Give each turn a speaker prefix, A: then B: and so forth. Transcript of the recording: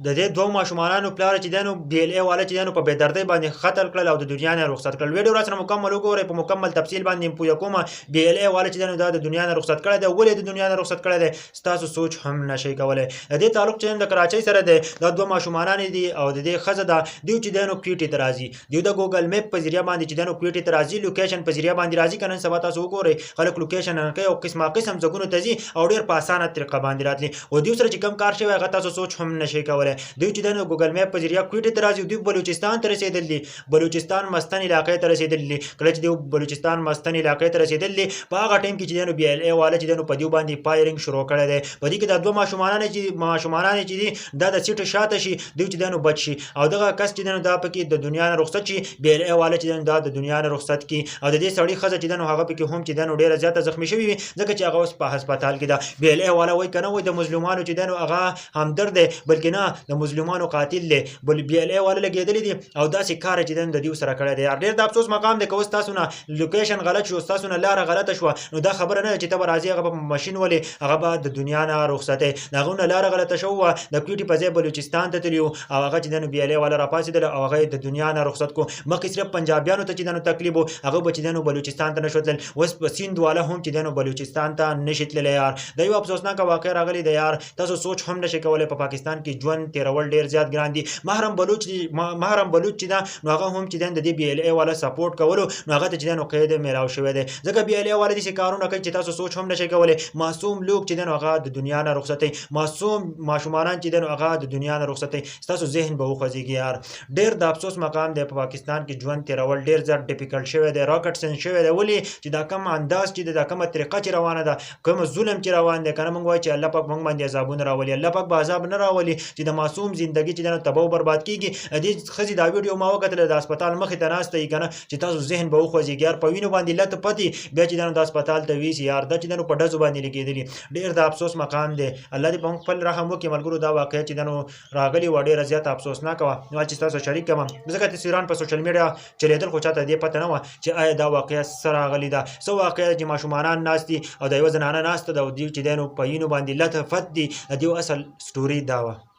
A: د دې دوه ماشومانو پلار چې دی نو بي ال اي والا چې دی نو په بېدردۍ باندې قتل کړل او د دنیا نه رخصت کړل. ویډیو راسره مکمل وګورئ، په مکمل تفصیل باندې پوهه کومه. بي ال اي والا چې دی نو دا د دنیا نه رخصت کړی دی. ولې د دنیا نه رخصت کړی دی ستاسو سوچ هم نشئ کولی. د دې تعلق چې د کراچۍ سره دی، دا دوه ماشومانان دي او د دې ښځه ده، دوی چې دی نو کویټې ته راځي. دوی د ګوګل میپ په ذریعه باندې چې دی نو کویټې ته راځي، لوکیشن په ذریعه باندې راځي. که نن سبا تاسو وګورئ خلک لوکیشن کوي او قسمه قسم ځایونو ته ځي او ډېر په اسانه طریقه باندې راتلي. او دوی سره چې کوم کار شوی هغه تاسو سوچ هم نشئ کولی. دوی چې دی نو ګوګل میپ په ذریعه کویټې ته راځي، دوی بلوچستان ته رسېدلي دي، بلوچستان مستن علاقې ته رسېدلي دي. کله چې دوی بلوچستان مستن علاقې ته رسېدلي دي، په هغه ټایم کې چې دی نو بي ال اي والا چې دی نو په دوی باندې فایرنګ شروع کړی دی. په دې کې دا دوه ماشومانان چې دي دا د سیټ شاته شي، دوی چې دی نو بچ شي او دغه کس چې دی نو دا پکې د دنیا نه رخصت شي. بي ال اي والا چې دی نو دا د دنیا نه رخصت کی او د دې سړي ښځه چې دی نو هغه پکې هم چې دی نو ډېره زیاته زخمي شوې وي، ځکه چې هغه اوس په هسپتال کې ده. بي ال اي والا وایي که نه وایي د مظلومانو چې دی نو هغه همدرد دی، بلکې نه د مظلومانو قاتل دی. بي ال اي والا لګېدلي دي او داسې کار چې دی نو د دوی سره کړی دی. ډېر د افسوس مقام دی که اوس تاسو نه لوکیشن غلط شو، ستاسو نه لاره غلطه شوه، نو دا خبره نه ده چې ته به راځې هغه به ماشین ولې هغه به د دنیا نه رخصتۍ. د هغو نه لاره غلطه شوې وه، د کویټې په ځای بلوچستان ته تللي وو او هغه چې دی نو بي ال اي والا راپاڅېدله او هغه یې د دنیا نه رخصت کړو. مخکې صرف پنجابیانو ته چې دی نو تکلیف و، هغه به چې دی نو بلوچستان ته نشو تللی. اوس په سیند والا هم چې دی نو بلوچستان ته نشي تللی. یار دا یو افسوسناکه واقع راغلی دی. یار تاسو سوچ هم نشئ کولی. په پاکستان کې ژوند تېرول ډېر زیات ګران دي. محرم بلوچ چې ده نو هغه هم چې دی د دې بي ال اي والا سپورټ کولو، نو هغه ته چې دی نو قید میلاو شوی دی. ځکه بي ال اي والا داسې کارونه کوي چې تاسو سوچ هم نشئ کولی. معصوم لوک چې دی نو هغه د دنیا نه رخصتۍ، معصوم ماشومانان چې دی نو هغه د دنیا نه رخصتۍ. ستاسو ذهن به وخوځېږي. یار ډېر د افسوس مقام دی. په پاکستان کې ژوند تېرول ډېر زیات ډیفیکلټ شوی دی، راکټ ساینس شوی دی. ولې چې دا کوم انداز چې دا کومه طریقه چې روانه ده، کوم ظلم چې روان دی، که نه موږ وایو چې الله پاک موږ باندې عذابونه راولي. الله پاک به عذاب نه راولي چې د معصوم زندګي چې دی نو تباه او برباد کېږي. دې ښځې دا ویډیو ما وکتله، د هسپتال مخې ته ناسته یي که نه، چې تاسو ذهن به وخوځېږي. یار په وینو باندې لته پتې بیا چې دی نو د هسپتال ته ویسي. یار دا چې دی نو په ډزو باندې لګېدلي. ډېر د افسوس مقام دی. الله دې په موږ خپل رحم وکړي. ملګرو دا واقعیت چې دی نو راغلې وه ډېره زیاته افسوسناکه وه، نو چې تاسو شریک کړم ځکه تصویران په سوشل میډیا چلېدل، خو چاته دې پته نه وه چې آیا دا واقعیت څه راغلې ده، څه واقعیت چې ماشومانان ناست دي او د یوه زنانه ناسته ده او دوی چې دی نو په وینو باندې لته فت دي. د دې اصل سټوري دا وه.